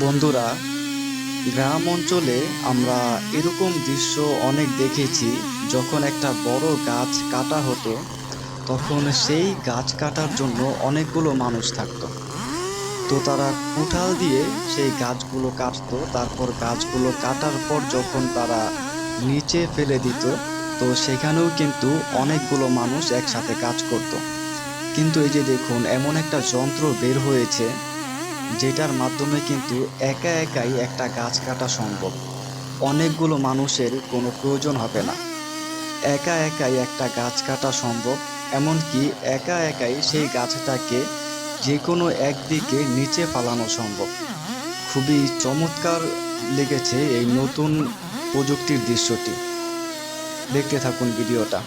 বন্ধুরা, গ্রাম অঞ্চলে আমরা এরকম দৃশ্য অনেক দেখেছি। যখন একটা বড় গাছ কাটা হতো, তখন সেই গাছ কাটার জন্য অনেকগুলো মানুষ থাকতো। তো তারা কুঠাল দিয়ে সেই গাছগুলো কাটতো, তারপর গাছগুলো কাটার পর যখন তারা নিচে ফেলে দিত, তো সেখানেও কিন্তু অনেকগুলো মানুষ একসাথে কাজ করত। কিন্তু এই যে দেখুন, এমন একটা যন্ত্র বের হয়েছে যেটার মাধ্যমে কিন্তু একা একাই একটা গাছ কাটা সম্ভব। অনেকগুলো মানুষের কোনো প্রয়োজন হবে না, একা একাই একটা গাছ কাটা সম্ভব। এমনকি একা একাই সেই গাছটাকে যে কোনো একদিকে নিচে ফালানো সম্ভব। খুবই চমৎকার লেগেছে এই নতুন প্রযুক্তির দৃশ্যটি। দেখতে থাকুন ভিডিওটা।